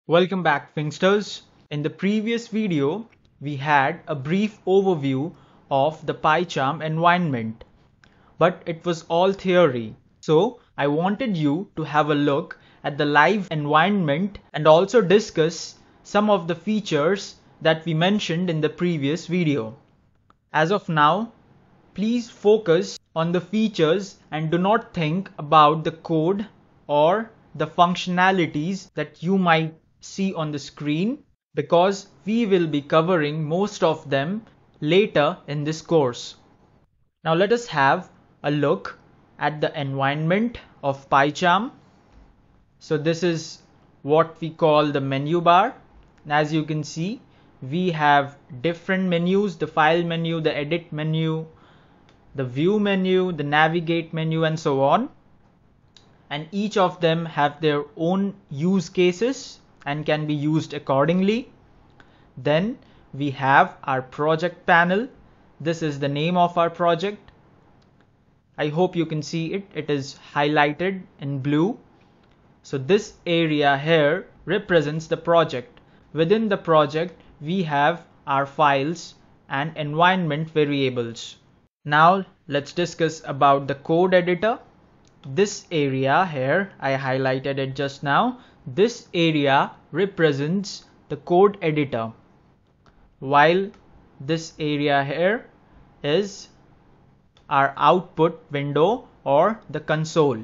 Welcome back, Finxters. In the previous video, we had a brief overview of the PyCharm environment, but it was all theory. So I wanted you to have a look at the live environment and also discuss some of the features that we mentioned in the previous video. As of now, please focus on the features and do not think about the code or the functionalities that you might see on the screen, because we will be covering most of them later in this course. Now let us have a look at the environment of PyCharm. So this is what we call the menu bar. As you can see, we have different menus: the file menu, the edit menu, the view menu, the navigate menu, and so on. And each of them have their own use cases and can be used accordingly. Then we have our project panel. This is the name of our project. I hope you can see it. It is highlighted in blue. So this area here represents the project. Within the project, we have our files and environment variables. Now let's discuss about the code editor. This area here, I highlighted it just now. This area represents the code editor, while this area here is our output window or the console.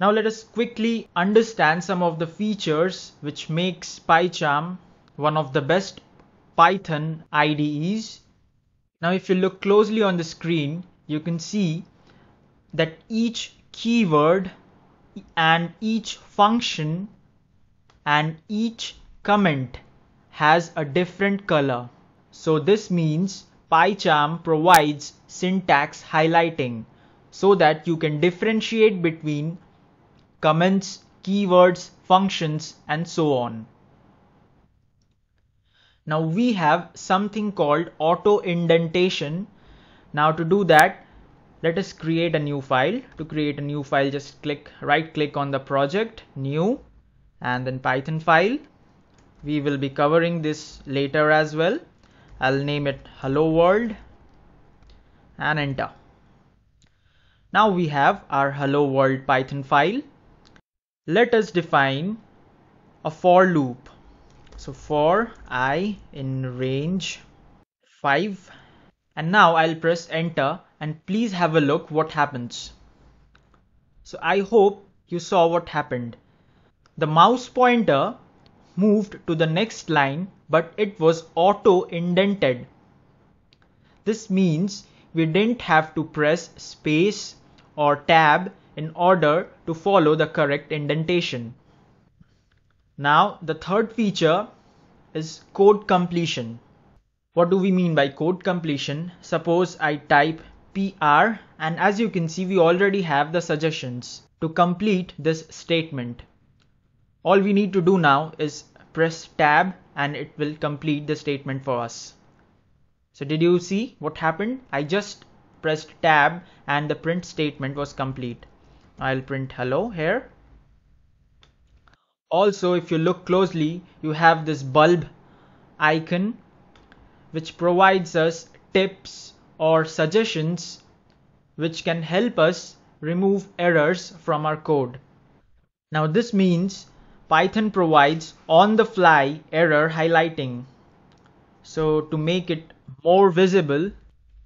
Now let us quickly understand some of the features which makes PyCharm one of the best Python IDEs. Now if you look closely on the screen, you can see that each keyword and each function and each comment has a different color. So this means PyCharm provides syntax highlighting so that you can differentiate between comments, keywords, functions, and so on. Now we have something called auto indentation. Now to do that, let us create a new file. To create a new file, just right click on the project, new, and then Python file. We will be covering this later as well. I'll name it hello world and enter. Now we have our hello world Python file. Let us define a for loop. So for I in range 5, and now I'll press enter, and please have a look what happens. So I hope you saw what happened. The mouse pointer moved to the next line, but it was auto indented. This means we didn't have to press space or tab in order to follow the correct indentation. Now the third feature is code completion. What do we mean by code completion? Suppose I type PR, and as you can see, we already have the suggestions to complete this statement. All we need to do now is press tab and it will complete the statement for us. So did you see what happened? I just pressed tab and the print statement was complete. I'll print hello here. Also, if you look closely, you have this bulb icon which provides us tips or suggestions which can help us remove errors from our code. Now this means Python provides on-the-fly error highlighting. So to make it more visible,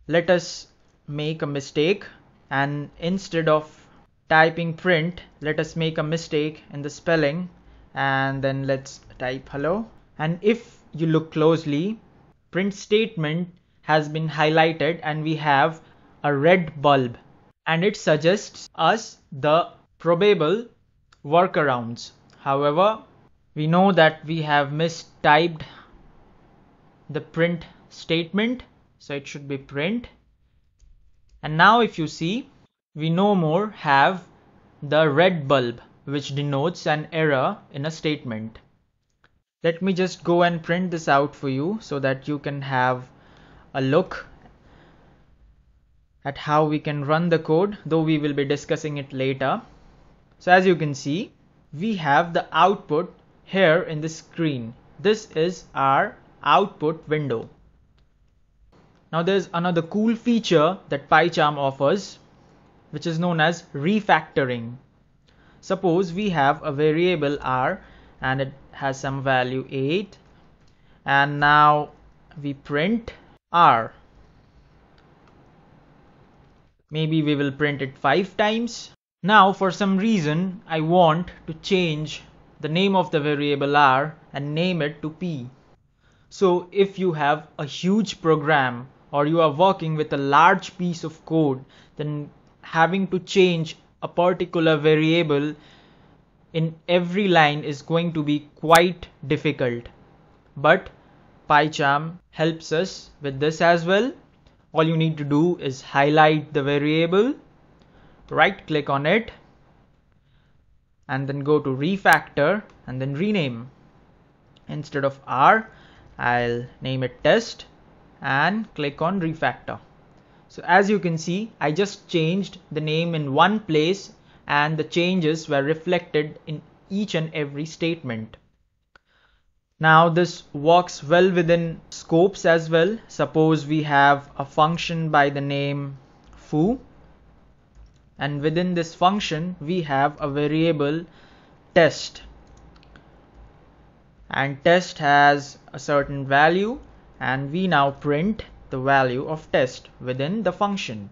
let us make a mistake, and instead of typing print, let us make a mistake in the spelling, and then let's type hello. And if you look closely, print statement has been highlighted and we have a red bulb, and it suggests us the probable workarounds. However, we know that we have mistyped the print statement, so it should be print. And now if you see, we no more have the red bulb which denotes an error in a statement. Let me just go and print this out for you so that you can have a look at how we can run the code, though we will be discussing it later. So as you can see, we have the output here in the screen. This is our output window. Now there's another cool feature that PyCharm offers, which is known as refactoring. Suppose we have a variable r and it has some value 8, and now we print r. Maybe we will print it 5 times. Now for some reason I want to change the name of the variable r and name it to p. So if you have a huge program or you are working with a large piece of code, then having to change a particular variable in every line is going to be quite difficult. But PyCharm helps us with this as well. All you need to do is highlight the variable, right click on it, and then go to refactor and then rename. Instead of r, I'll name it test and click on refactor. So as you can see, I just changed the name in one place and the changes were reflected in each and every statement. Now this works well within scopes as well. Suppose we have a function by the name foo, and within this function we have a variable test, and test has a certain value, and we now print the value of test within the function.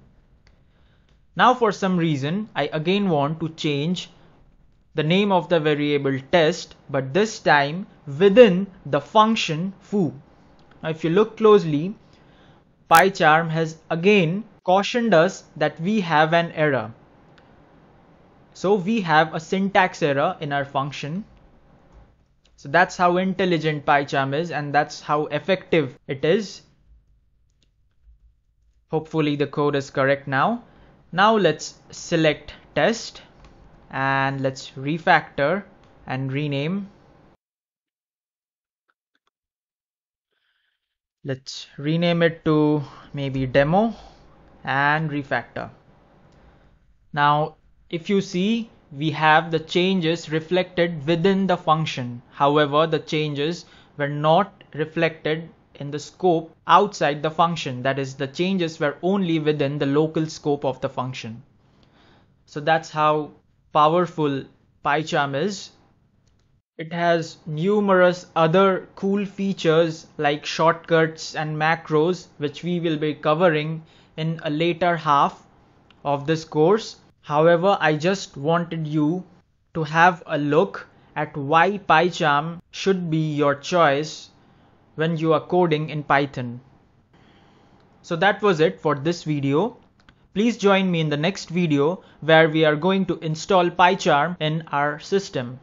Now for some reason I again want to change the name of the variable test, but this time within the function foo. Now if you look closely, PyCharm has again cautioned us that we have an error. So we have a syntax error in our function. So that's how intelligent PyCharm is, and that's how effective it is. Hopefully the code is correct now. Now let's select test and let's refactor and rename. Let's rename it to maybe demo and refactor. Now if you see, we have the changes reflected within the function. However, the changes were not reflected in the scope outside the function. That is, the changes were only within the local scope of the function. So that's how powerful PyCharm is. It has numerous other cool features like shortcuts and macros, which we will be covering in a later half of this course. However, I just wanted you to have a look at why PyCharm should be your choice when you are coding in Python. So that was it for this video. Please join me in the next video where we are going to install PyCharm in our system.